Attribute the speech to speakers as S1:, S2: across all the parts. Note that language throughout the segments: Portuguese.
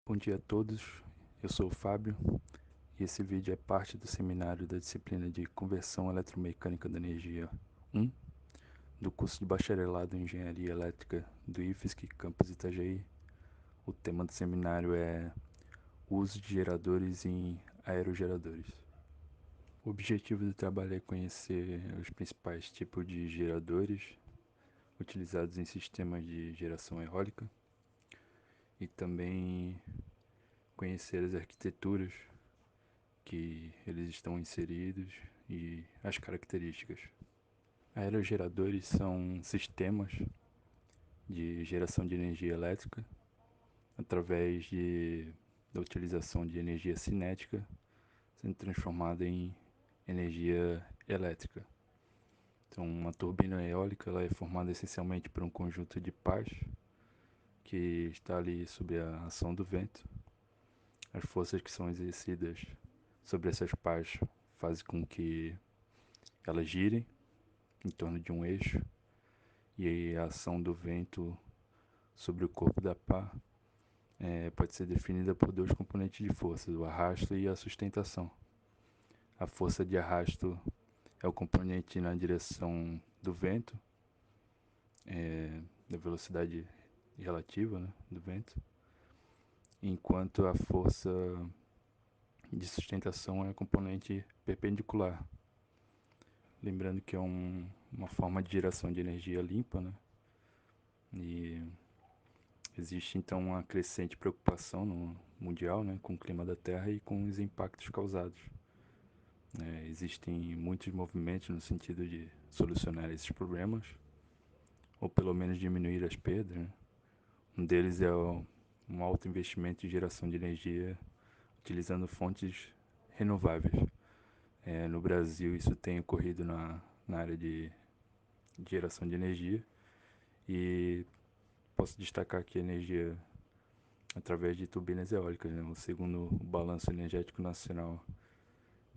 S1: Bom dia a todos, eu sou o Fábio e esse vídeo é parte do seminário da disciplina de Conversão Eletromecânica da Energia 1 do curso de Bacharelado em Engenharia Elétrica do IFSC, Campus Itajaí. O tema do seminário é o uso de geradores em aerogeradores. O objetivo do trabalho é conhecer os principais tipos de geradores utilizados em sistemas de geração eólica e também conhecer as arquiteturas que eles estão inseridos e as características. Aerogeradores são sistemas de geração de energia elétrica através da utilização de energia cinética sendo transformada em energia elétrica. Então, uma turbina eólica ela é formada essencialmente por um conjunto de pás que está ali sob a ação do vento. As forças que são exercidas sobre essas pás fazem com que elas girem em torno de um eixo e a ação do vento sobre o corpo da pá pode ser definida por dois componentes de força, o arrasto e a sustentação. A força de arrasto é o componente na direção do vento, da velocidade relativa, né, do vento, enquanto a força de sustentação é o componente perpendicular. Lembrando que é uma forma de geração de energia limpa, né? E existe então uma crescente preocupação no mundial, né, com o clima da Terra e com os impactos causados. Existem muitos movimentos no sentido de solucionar esses problemas, ou pelo menos diminuir as perdas, né? Um deles é um alto investimento em geração de energia utilizando fontes renováveis. No Brasil isso tem ocorrido na área de geração de energia e posso destacar aqui a energia através de turbinas eólicas, né? Segundo o Balanço Energético Nacional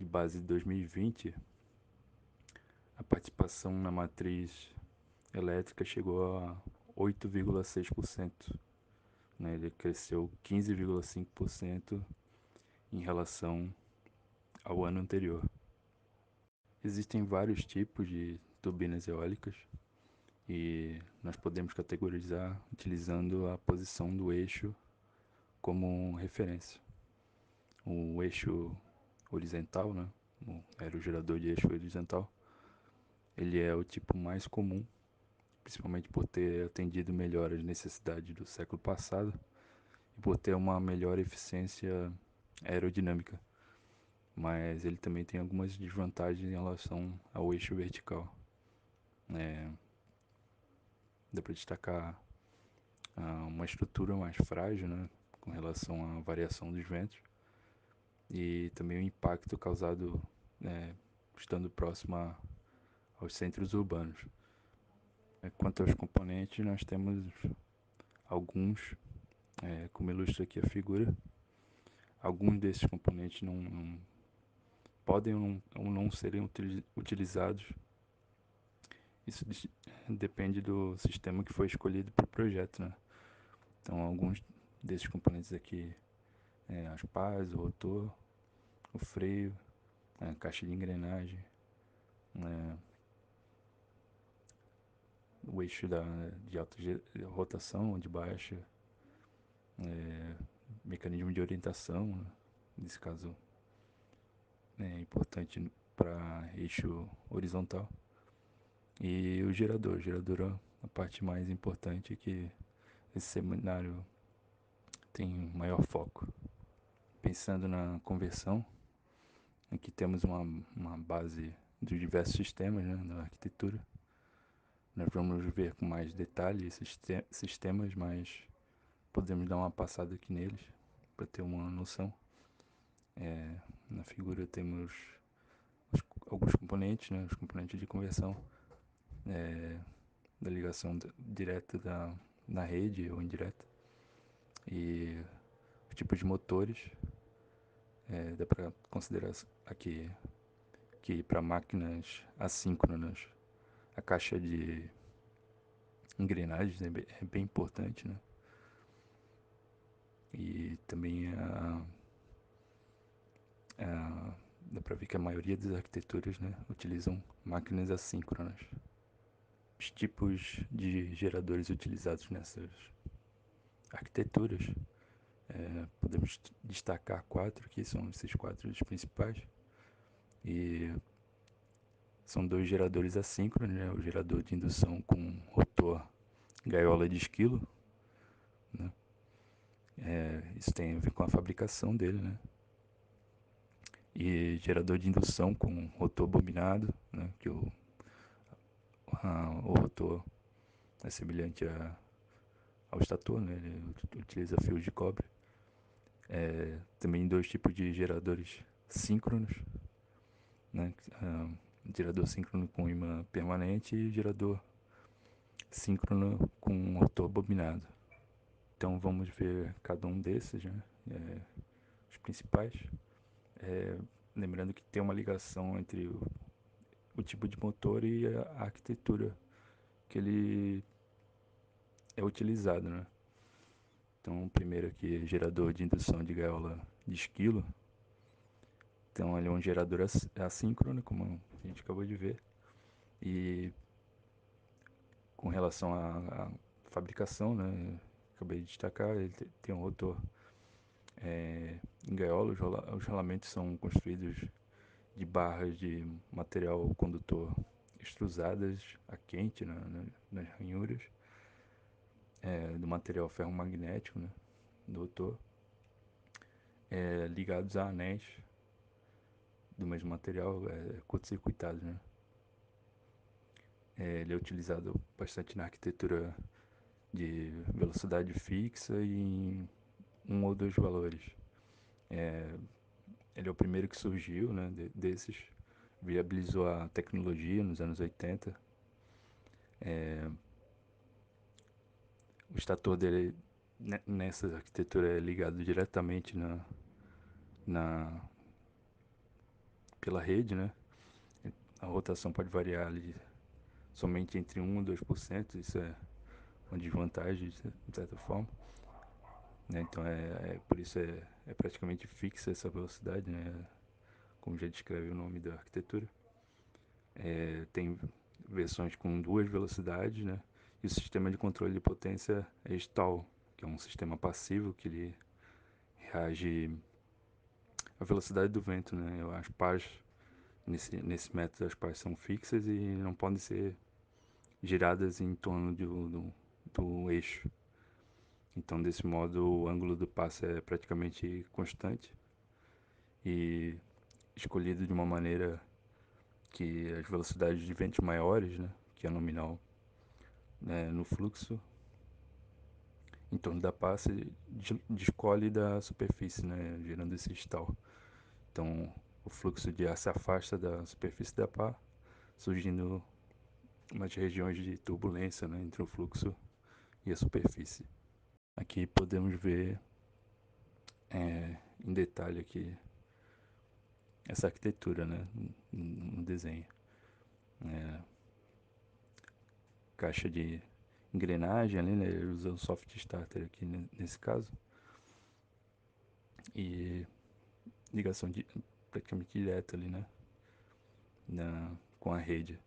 S1: de base de 2020, a participação na matriz elétrica chegou a 8,6%, né? Ele cresceu 15,5% em relação ao ano anterior. Existem vários tipos de turbinas eólicas e nós podemos categorizar utilizando a posição do eixo como referência. O eixo horizontal, né? O aerogerador de eixo horizontal, ele é o tipo mais comum, principalmente por ter atendido melhor as necessidades do século passado e por ter uma melhor eficiência aerodinâmica. Mas ele também tem algumas desvantagens em relação ao eixo vertical. Dá para destacar uma estrutura mais frágil, né, com relação à variação dos ventos e também o impacto causado estando próximo aos centros urbanos. Quanto aos componentes, nós temos alguns, como ilustra aqui a figura. Alguns desses componentes não podem ou não serem utilizados. Isso depende do sistema que foi escolhido para o projeto, né? Então, alguns desses componentes aqui, as pás, o rotor, o freio, a caixa de engrenagem, o eixo de alta rotação ou de baixa, mecanismo de orientação, né? Nesse caso é importante para eixo horizontal. E o gerador é a parte mais importante que esse seminário tem maior foco. Pensando na conversão, aqui temos uma base dos diversos sistemas, né, da arquitetura. Nós vamos ver com mais detalhe esses sistemas, mas podemos dar uma passada aqui neles para ter uma noção. Na figura temos alguns componentes, né, os componentes de conversão, da ligação direta na rede ou indireta, e os tipos de motores. Dá para considerar aqui que para máquinas assíncronas a caixa de engrenagens é bem importante, né? E também dá para ver que a maioria das arquiteturas, né, utilizam máquinas assíncronas. Os tipos de geradores utilizados nessas arquiteturas, podemos destacar quatro, que são esses quatro os principais. E são dois geradores assíncronos, né? O gerador de indução com rotor gaiola de esquilo, né? Isso tem a ver com a fabricação dele, né? E gerador de indução com rotor bobinado, né? Que o rotor é semelhante ao estator, né? Ele utiliza fios de cobre. Também dois tipos de geradores síncronos, né? Gerador síncrono com ímã permanente e gerador síncrono com rotor bobinado. Então vamos ver cada um desses, né? Os principais. Lembrando que tem uma ligação entre o tipo de motor e a arquitetura que ele é utilizado, né? Então, o primeiro aqui é gerador de indução de gaiola de esquilo. Então, ele é um gerador assíncrono, como a gente acabou de ver. E com relação à fabricação, né? Acabei de destacar, ele tem um rotor em gaiola. Os rolamentos são construídos de barras de material condutor extrusadas a quente nas ranhuras, do material ferromagnético, né, do rotor, ligados a anéis do mesmo material, curto-circuitados, né. Ele é utilizado bastante na arquitetura de velocidade fixa e em um ou dois valores. Ele é o primeiro que surgiu, né, desses, viabilizou a tecnologia nos anos 80. O estator dele, nessa arquitetura, é ligado diretamente na, pela rede, né? A rotação pode variar ali somente entre 1 e 2%, isso é uma desvantagem, de certa forma. Né? Então, por isso é praticamente fixa essa velocidade, né? Como já descreve o nome da arquitetura. Tem versões com duas velocidades, né? E o sistema de controle de potência é stall, que é um sistema passivo que ele reage à velocidade do vento, né? As pás, nesse método, as pás são fixas e não podem ser giradas em torno do eixo. Então, desse modo, o ângulo do passo é praticamente constante e escolhido de uma maneira que as velocidades de vento maiores, né, que é nominal, né, no fluxo em torno da pá se descolhe da superfície, né, gerando esse stall. Então, o fluxo de ar se afasta da superfície da pá, surgindo umas regiões de turbulência, né, entre o fluxo e a superfície. Aqui podemos ver em detalhe aqui essa arquitetura, né, no desenho. Caixa de engrenagem ali, né, ele usa o soft starter aqui nesse caso. E ligação praticamente direta ali, né, com a rede.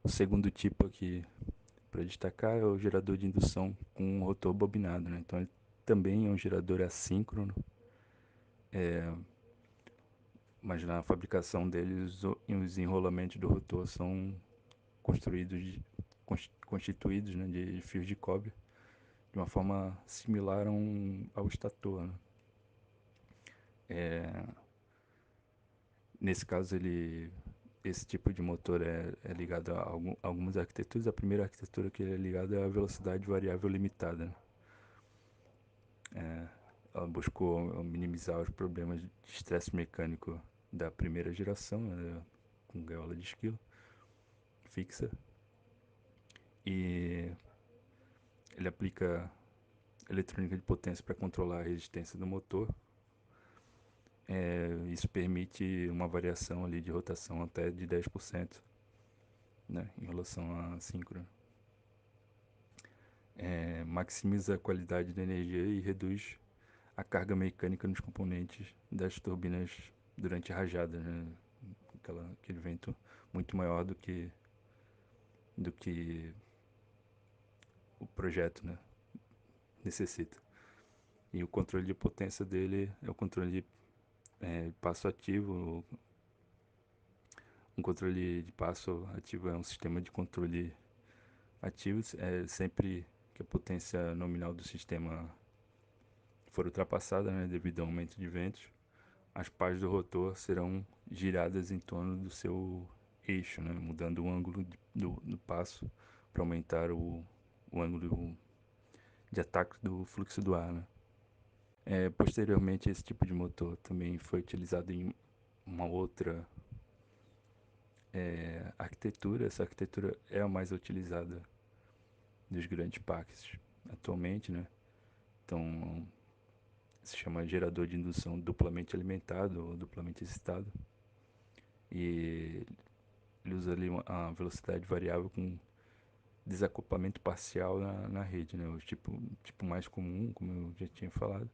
S1: O segundo tipo aqui para destacar é o gerador de indução com um rotor bobinado, né? Então ele também é um gerador assíncrono, mas na fabricação dele os enrolamentos do rotor são constituídos, né, de fios de cobre de uma forma similar ao estator, né? Nesse caso esse tipo de motor é ligado a algumas arquiteturas. A primeira arquitetura que ele é ligado é a velocidade variável limitada, né? Ela buscou minimizar os problemas de estresse mecânico da primeira geração, né, com gaiola de esquilo fixa, e ele aplica eletrônica de potência para controlar a resistência do motor. Isso permite uma variação ali de rotação até de 10%, né, em relação à síncrona. Maximiza a qualidade da energia e reduz a carga mecânica nos componentes das turbinas durante a rajada, né? Aquele vento muito maior do que o projeto, né, necessita. E o controle de potência dele é o controle de passo ativo. Um controle de passo ativo é um sistema de controle ativo. Sempre que a potência nominal do sistema for ultrapassada, né, devido ao aumento de ventos, as pás do rotor serão giradas em torno do seu eixo, né, mudando o ângulo do passo para aumentar o ângulo de ataque do fluxo do ar, né. Posteriormente, esse tipo de motor também foi utilizado em uma outra arquitetura. Essa arquitetura é a mais utilizada dos grandes parques atualmente, né? Então, se chama gerador de indução duplamente alimentado ou duplamente excitado. E ele usa ali uma velocidade variável com desacoplamento parcial na rede, né? O tipo mais comum, como eu já tinha falado.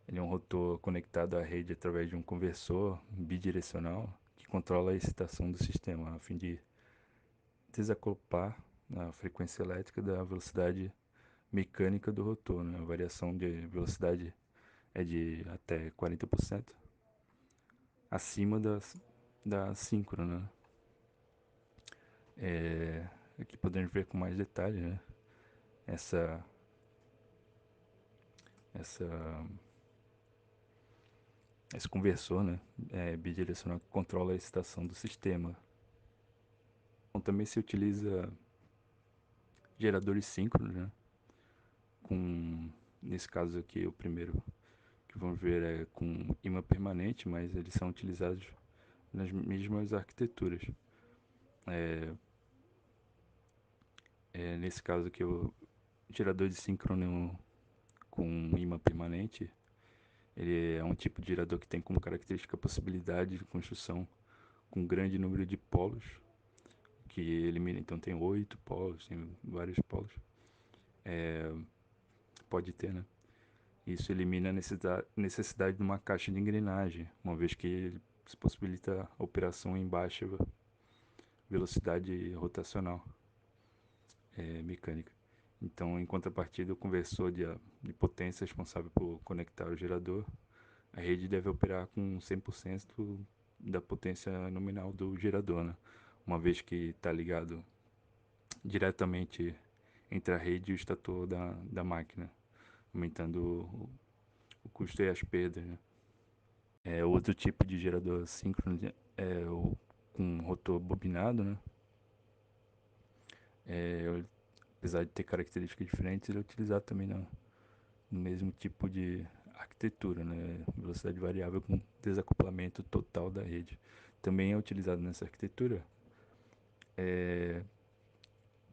S1: Ele é um rotor conectado à rede através de um conversor bidirecional que controla a excitação do sistema, a fim de desacoplar a frequência elétrica da velocidade mecânica do rotor, né? A variação de velocidade é de até 40% acima da síncrona, né? Aqui podemos ver com mais detalhe, né? Essa, essa, esse conversor, né? Bidirecional que controla a excitação do sistema. Então, também se utiliza geradores síncronos, né? Nesse caso aqui, o primeiro que vamos ver é com imã permanente, mas eles são utilizados nas mesmas arquiteturas. Nesse caso aqui, o gerador de síncrono com imã permanente, ele é um tipo de gerador que tem como característica a possibilidade de construção com um grande número de polos, que elimina, então tem 8 polos, tem vários polos, pode ter, né? Isso elimina a necessidade de uma caixa de engrenagem, uma vez que ele possibilita a operação em baixa velocidade rotacional mecânica. Então, em contrapartida, o conversor de potência responsável por conectar o gerador, a rede deve operar com 100% da potência nominal do gerador, né? Uma vez que está ligado diretamente entre a rede e o estator da máquina, aumentando o custo e as perdas, né? Outro tipo de gerador síncrono com rotor bobinado, né? Apesar de ter características diferentes, ele é utilizado também no mesmo tipo de arquitetura, né? Velocidade variável com desacoplamento total da rede. Também é utilizado nessa arquitetura.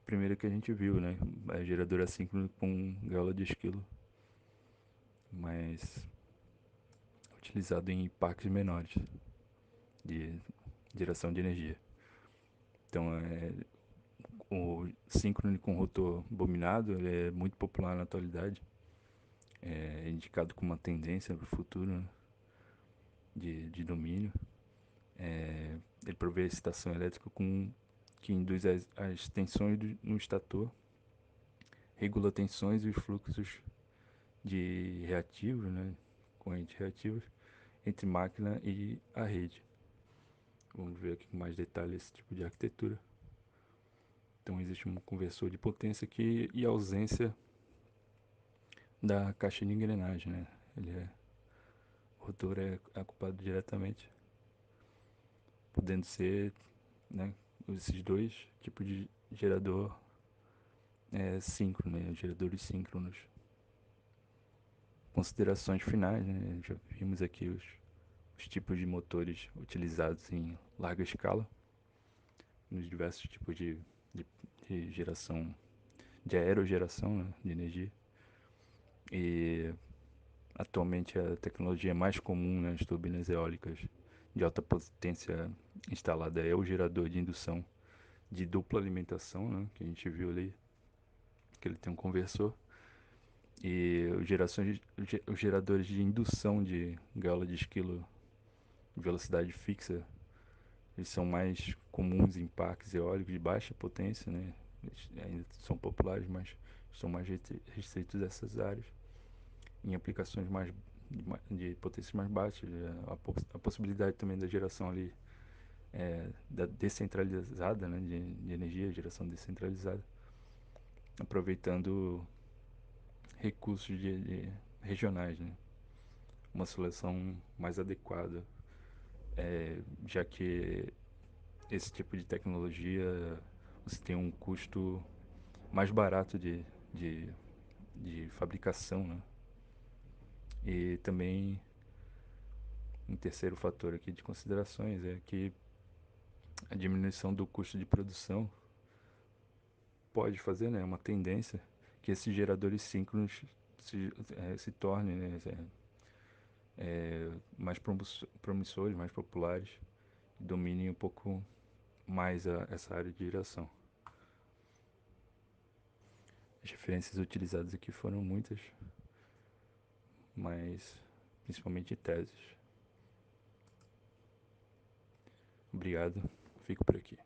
S1: Primeiro que a gente viu, né? Gerador assíncrono com gaiola de esquilo, mas utilizado em parques menores de geração de energia. Então, o síncrono com rotor bobinado ele é muito popular na atualidade. É indicado como uma tendência para o futuro, né, de domínio. Ele provê excitação elétrica que induz as tensões no estator, regula tensões e os fluxos de reativos, né, correntes reativas, entre máquina e a rede. Vamos ver aqui com mais detalhes esse tipo de arquitetura. Então existe um conversor de potência aqui e ausência da caixa de engrenagem, né? O rotor é acoplado diretamente, podendo ser, né, esses dois tipos de gerador síncrono, né? Geradores síncronos. Considerações finais, né? Já vimos aqui os tipos de motores utilizados em larga escala, nos diversos tipos de, de geração, de aerogeração, né, de energia. E atualmente a tecnologia mais comum nas turbinas eólicas de alta potência instalada é o gerador de indução de dupla alimentação, né, que a gente viu ali, que ele tem um conversor. E os geradores de indução de gaiola de esquilo de velocidade fixa, eles são mais comuns em parques eólicos de baixa potência, né? Eles ainda são populares, mas são mais restritos a essas áreas. Em aplicações de potências mais baixas, a possibilidade também da geração ali da descentralizada, né, de energia, geração descentralizada, aproveitando recursos regionais, né? Uma solução mais adequada, já que esse tipo de tecnologia você tem um custo mais barato de, de fabricação, né? E também um terceiro fator aqui de considerações é que a diminuição do custo de produção pode fazer, né, uma tendência que esses geradores síncronos se tornem, né, mais promissores, mais populares, dominem um pouco mais essa área de geração. As referências utilizadas aqui foram muitas, mas principalmente teses. Obrigado, fico por aqui.